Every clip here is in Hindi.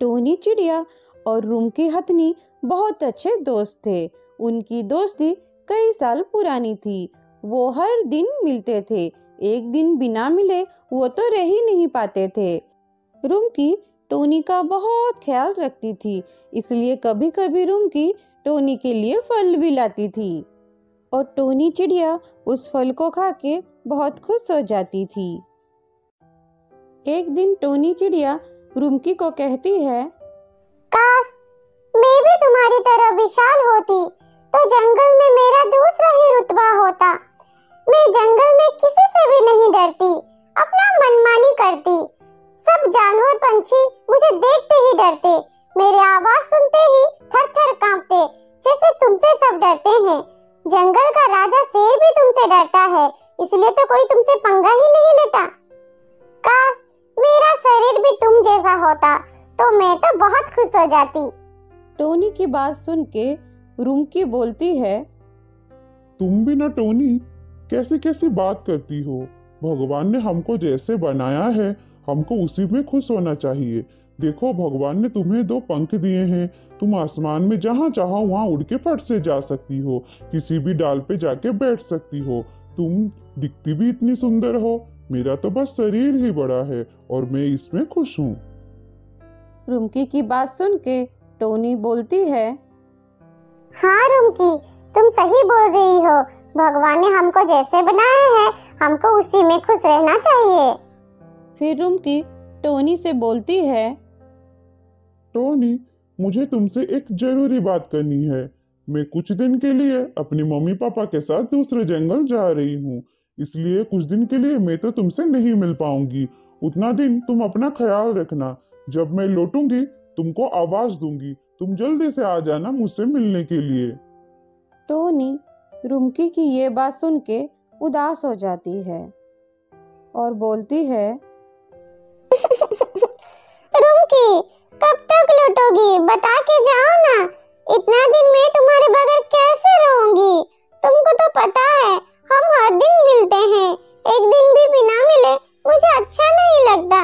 टोनी चिड़िया और रुमकी हथनी बहुत अच्छे दोस्त थे। उनकी दोस्ती कई साल पुरानी थी। वो हर दिन मिलते थे। एक दिन बिना मिले वो तो रह ही नहीं पाते थे। रुमकी टोनी का बहुत ख्याल रखती थी, इसलिए कभी कभी रुमकी टोनी के लिए फल भी लाती थी और टोनी चिड़िया उस फल को खा के बहुत खुश हो जाती थी। एक दिन टोनी चिड़िया रुमकी को कहती है, काश मैं भी तुम्हारी तरह विशाल होती तो जंगल में मेरा दूसरा ही रुतबा होता। मैं जंगल में किसी से भी नहीं डरती, अपना मनमानी करती। सब जानवर पंछी मुझे देखते ही डरते, मेरी आवाज सुनते ही थर-थर कांपते, जैसे तुमसे सब डरते हैं। जंगल का राजा शेर भी तुमसे डरता है, इसलिए तो कोई तुमसे पंगा ही नहीं लेता। काश मेरा शरीर भी तुम जैसा होता तो मैं तो बहुत खुश हो जाती। टोनी की बात सुन के रुमकी बोलती है, तुम भी ना टोनी, कैसी कैसी बात करती हो। भगवान ने हमको जैसे बनाया है हमको उसी में खुश होना चाहिए। देखो भगवान ने तुम्हें 2 पंख दिए हैं, तुम आसमान में जहाँ चाहो वहाँ उड़ के फट से जा सकती हो, किसी भी डाल पे जाके बैठ सकती हो। तुम दिखती भी इतनी सुंदर हो। मेरा तो बस शरीर ही बड़ा है और मैं इसमें खुश हूँ। रुमकी की बात सुन के टोनी बोलती है, हाँ रुमकी, तुम सही बोल रही हो। भगवान ने हमको जैसे बनाया है हमको उसी में खुश रहना चाहिए। फिर रुमकी टोनी से बोलती है, टोनी, मुझे तुमसे एक जरूरी बात करनी है। मैं कुछ दिन के लिए अपनी मम्मी पापा के साथ दूसरे जंगल जा रही हूँ, इसलिए कुछ दिन के लिए मैं तो तुमसे नहीं मिल पाऊंगी। उतना दिन तुम अपना ख्याल रखना। जब मैं लौटूंगी तुमको आवाज दूंगी, तुम जल्दी से आ जाना मुझसे मिलने के लिए। टोनी रुमकी की ये बात सुन के उदास हो जाती है और बोलती है, रुमकी, कब तक लौटोगी? बता के जाओ ना। इतना दिन मैं तुम्हारे बगैर कैसे रहूंगी? तुमको तो पता है हम हर दिन मिलते हैं, एक दिन भी बिना मिले मुझे अच्छा नहीं लगता।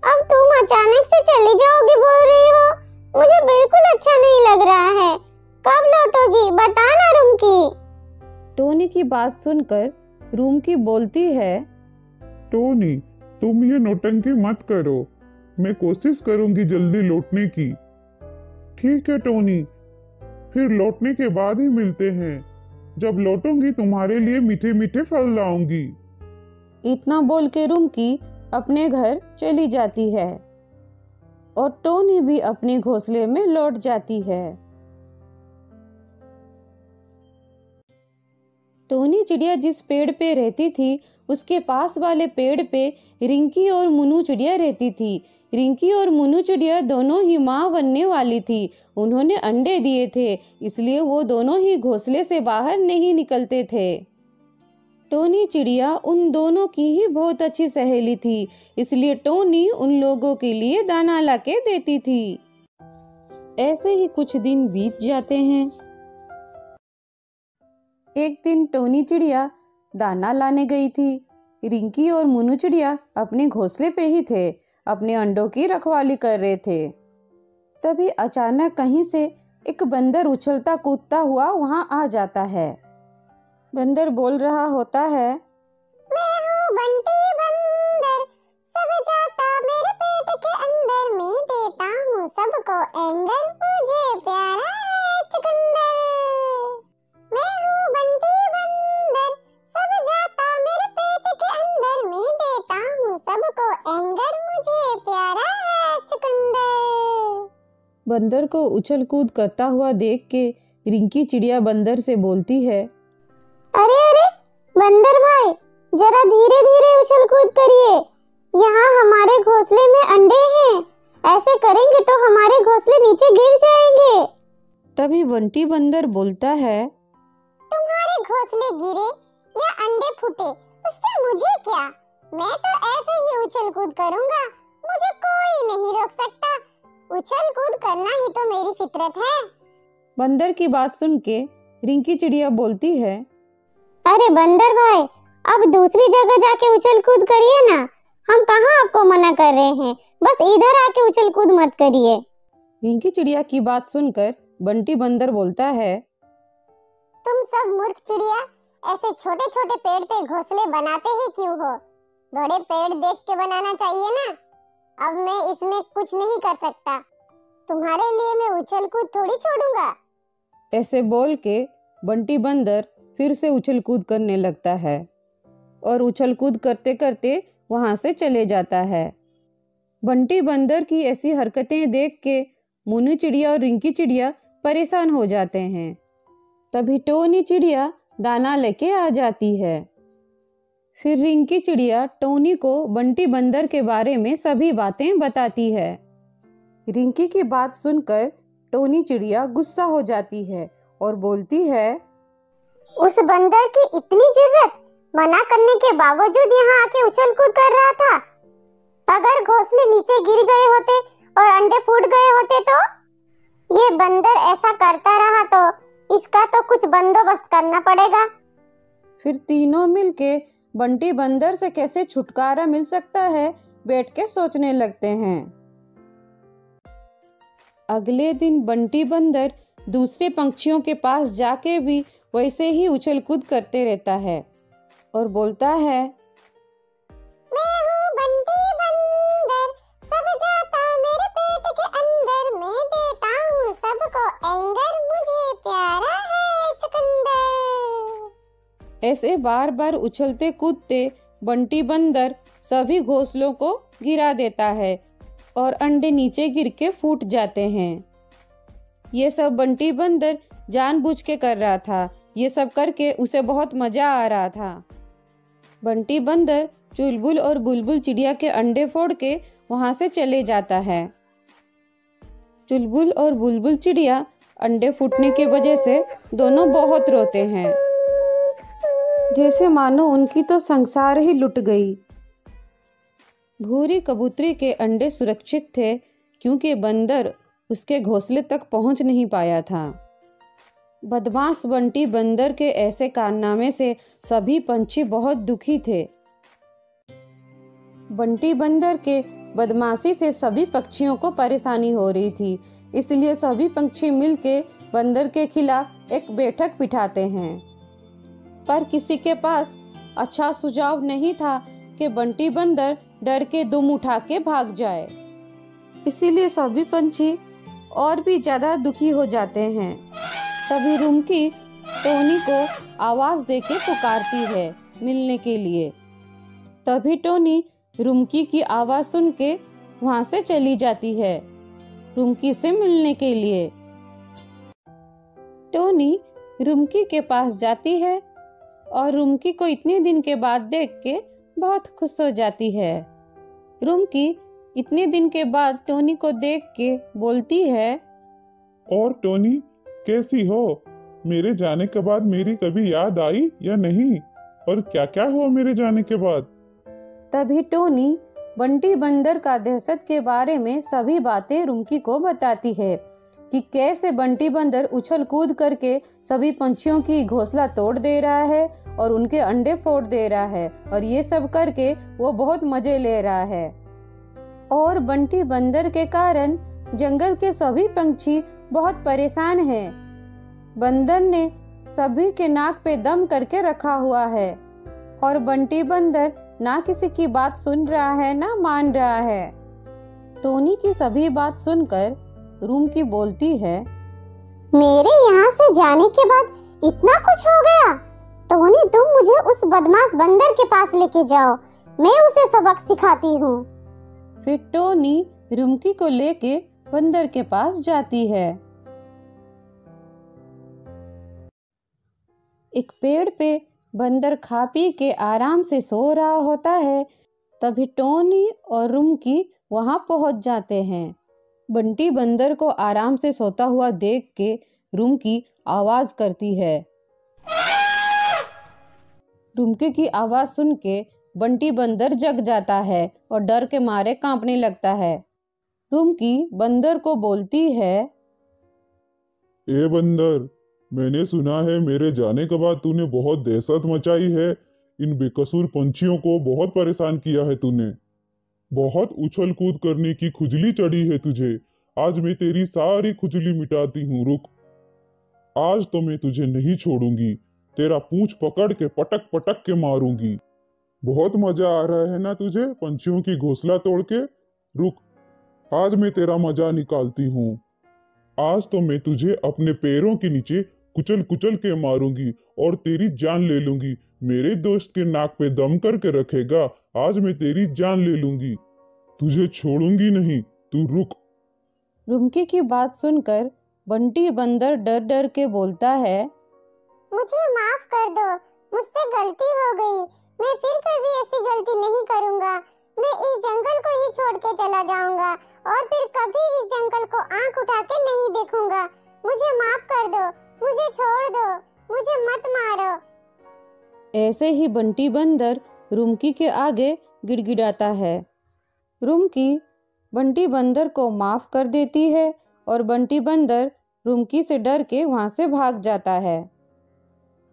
अब तुम अचानक से चली जाओगी बोल रही हो, मुझे बिल्कुल अच्छा नहीं लग रहा है। कब लौटोगी बताना रुमकी। टोनी की बात सुनकर रुमकी बोलती है, टोनी, तुम ये नौटंकी मत करो। मैं कोशिश करूंगी जल्दी लौटने की। ठीक है टोनी, फिर लौटने के बाद ही मिलते हैं। जब लौटूंगी तुम्हारे लिए मीठे मीठे फल लाऊंगी। इतना बोल के रुमकी अपने घर चली जाती है और टोनी भी अपने घोंसले में लौट जाती है। टोनी चिड़िया जिस पेड़ पे रहती थी उसके पास वाले पेड़ पे रिंकी और मुन्नू चिड़िया रहती थी। रिंकी और मुन्नू चिड़िया दोनों ही माँ बनने वाली थी। उन्होंने अंडे दिए थे, इसलिए वो दोनों ही घोंसले से बाहर नहीं निकलते थे। टोनी चिड़िया उन दोनों की ही बहुत अच्छी सहेली थी, इसलिए टोनी उन लोगों के लिए दाना लाके देती थी। ऐसे ही कुछ दिन बीत जाते हैं। एक दिन टोनी चिड़िया दाना लाने गई थी। रिंकी और मुन्नू चिड़िया अपने घोंसले पे ही थे, अपने अंडों की रखवाली कर रहे थे। तभी अचानक कहीं से एक बंदर उछलता कूदता हुआ वहां आ जाता है। बंदर बोल रहा होता है, मैं हूँ बंटी बंदर, सब जाता मेरे पेट के अंदर, मैं देता हूँ सबको एंगर, मुझे प्यारा है चुकंदर। मैं हूँ बंटी बंदर, सब जाता मेरे पेट के अंदर, मैं देता हूँ सबको एंगर, मुझे प्यारा है चुकंदर। बंदर को उछल कूद करता हुआ देख के रिंकी चिड़िया बंदर से बोलती है, अरे अरे बंदर भाई, जरा धीरे धीरे उछल कूद करिए, यहाँ हमारे घोंसले में अंडे हैं, ऐसे करेंगे तो हमारे घोंसले नीचे गिर जाएंगे। तभी बंटी बंदर बोलता है, तुम्हारे घोंसले गिरे या अंडे फूटे उससे मुझे क्या, मैं तो ऐसे ही उछल कूद करूँगा, मुझे कोई नहीं रोक सकता। उछल कूद करना ही तो मेरी फितरत है। बंदर की बात सुन के रिंकी चिड़िया बोलती है, अरे बंदर भाई, अब दूसरी जगह जाके उछल कूद करिए ना, हम कहाँ आपको मना कर रहे हैं, बस इधर आके उछल कूद मत करिए। रिंकी चिड़िया की बात सुनकर बंटी बंदर बोलता है, तुम सब मूर्ख चिड़िया ऐसे छोटे छोटे पेड़ पे घोंसले बनाते ही क्यों हो? बड़े पेड़ देख के बनाना चाहिए ना। अब मैं इसमें कुछ नहीं कर सकता। तुम्हारे लिए मैं उछल कूद थोड़ी छोड़ूंगा। ऐसे बोल के बंटी बंदर फिर से उछल कूद करने लगता है और उछल कूद करते करते वहां से चले जाता है। बंटी बंदर की ऐसी हरकतें देख के मुन्नी चिड़िया और रिंकी चिड़िया परेशान हो जाते हैं। तभी टोनी चिड़िया दाना लेके आ जाती है। फिर रिंकी चिड़िया टोनी को बंटी बंदर के बारे में सभी बातें बताती है। रिंकी की बात सुनकर टोनी चिड़िया गुस्सा हो जाती है और बोलती है, उस बंदर की इतनी जुर्रत, मना करने के बावजूद यहाँ आके उछल कूद कर रहा था। अगर घोंसले नीचे गिर गए होते और अंडे फूट गए होते तो? ये बंदर ऐसा करता रहा तो इसका तो कुछ बंदोबस्त करना पड़ेगा। फिर तीनों मिलके बंटी बंदर से कैसे छुटकारा मिल सकता है बैठ के सोचने लगते हैं। अगले दिन बंटी बंदर दूसरे पंछियों के पास जाके भी वैसे ही उछल कूद करते रहता है और बोलता है, मैं हूँ बंटी बंदर, सब जाता मेरे पेट के अंदर, मैं देता हूँ सबको एंगर, मुझे प्यारा है चुकंदर। ऐसे बार बार उछलते कूदते बंटी बंदर सभी घोंसलों को गिरा देता है और अंडे नीचे गिर के फूट जाते हैं। ये सब बंटी बंदर जानबूझ के कर रहा था। ये सब करके उसे बहुत मजा आ रहा था। बंटी बंदर चुलबुल और बुलबुल चिड़िया के अंडे फोड़ के वहां से चले जाता है। चुलबुल और बुलबुल चिड़िया अंडे फूटने की वजह से दोनों बहुत रोते हैं, जैसे मानो उनकी तो संसार ही लुट गई। भूरी कबूतरी के अंडे सुरक्षित थे क्योंकि बंदर उसके घोंसले तक पहुंच नहीं पाया था। बदमाश बंटी बंदर के ऐसे कारनामे से सभी पंछी बहुत दुखी थे। बंटी बंदर के बदमाशी से सभी पक्षियों को परेशानी हो रही थी, इसलिए सभी पंछी मिलके बंदर के खिलाफ एक बैठक बिठाते हैं। पर किसी के पास अच्छा सुझाव नहीं था कि बंटी बंदर डर के दुम उठा के भाग जाए। इसीलिए सभी पंछी और भी ज्यादा दुखी हो जाते हैं। तभी रुमकी टोनी को आवाज देके पुकारती है मिलने के लिए। तभी टोनी रुमकी की आवाज सुन के वहां से चली जाती है रुमकी से मिलने के लिए। टोनी रुमकी के पास जाती है और रुमकी को इतने दिन के बाद देख के बहुत खुश हो जाती है। रुमकी इतने दिन के बाद टोनी को देख के बोलती है, और टोनी कैसी हो? मेरे जाने के बाद मेरी कभी याद आई या नहीं? और क्या क्या हुआ मेरे जाने के बाद? तभी टोनी बंटी बंदर का दहशत के बारे में सभी बातें रुमकी को बताती है कि कैसे बंटी बंदर उछल कूद करके सभी पंछियों की घोंसला तोड़ दे रहा है और उनके अंडे फोड़ दे रहा है और ये सब करके वो बहुत मजे ले रहा है। और बंटी बंदर के कारण जंगल के सभी पंछी बहुत परेशान हैं। बंदर ने सभी के नाक पे दम करके रखा हुआ है और बंटी बंदर ना किसी की बात सुन रहा है ना मान रहा है। टोनी की सभी बात सुनकर रुमकी बोलती है, मेरे यहाँ से जाने के बाद इतना कुछ हो गया। टोनी तुम मुझे उस बदमाश बंदर के पास लेके जाओ, मैं उसे सबक सिखाती हूँ। फिर टोनी रुमकी को लेके बंदर के पास जाती है। एक पेड़ पे बंदर खा पी के आराम से सो रहा होता है। तभी टोनी और रुमकी वहां पहुंच जाते हैं। बंटी बंदर को आराम से सोता हुआ देख के रुमकी आवाज करती है। रुमकी की आवाज सुन के बंटी बंदर जग जाता है और डर के मारे कांपने लगता है। रुमकी बंदर को बोलती है, ए बंदर, मैंने सुना है मेरे जाने के बाद तूने बहुत दहशत मचाई है। इन बेकसूर पंछियों को बहुत परेशान किया है तूने। बहुत उछल कूद करने की खुजली चढ़ी है तुझे। आज मैं तेरी सारी खुजली मिटाती हूँ, रुक। आज तो मैं तुझे नहीं छोड़ूंगी, तेरा पूंछ पकड़ के पटक पटक के मारूंगी। बहुत मजा आ रहा है ना तुझे पंछियों की घोंसला तोड़ के? रुक, आज मैं तेरा मजा निकालती हूँ। आज तो मैं तुझे अपने पैरों के नीचे कुचल कुचल के मारूंगी और तेरी जान ले लूंगी। मेरे दोस्त के नाक पे दम करके रखेगा, आज मैं तेरी जान ले लूंगी। तुझे छोड़ूंगी नहीं, तू रुक। रुमकी की बात सुनकर बंटी बंदर डर डर के बोलता है, मुझे माफ कर दो, मुझसे गलती हो गई। मैं फिर कभी ऐसी गलती नहीं करूंगा। मैं इस जंगल को ही छोड़ के चला जाऊंगा और फिर कभी इस जंगल को आंख उठा के नहीं देखूंगा। मुझे माफ कर दो, मुझे छोड़ दो, मुझे मत मारो। ऐसे ही बंटी बंदर रुमकी के आगे गिड़गिड़ाता है। रुमकी बंटी बंदर को माफ कर देती है और बंटी बंदर रुमकी से डर के वहां से भाग जाता है।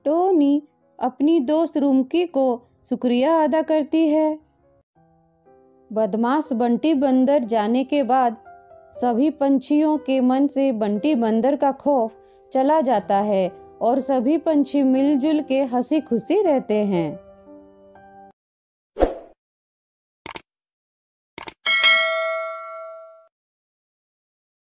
टोनी अपनी दोस्त रुमकी को शुक्रिया अदा करती है। बदमाश बंटी बंदर जाने के बाद सभी पंछियों के मन से बंटी बंदर का खौफ चला जाता है और सभी पंछी मिलजुल के हंसी खुशी रहते हैं।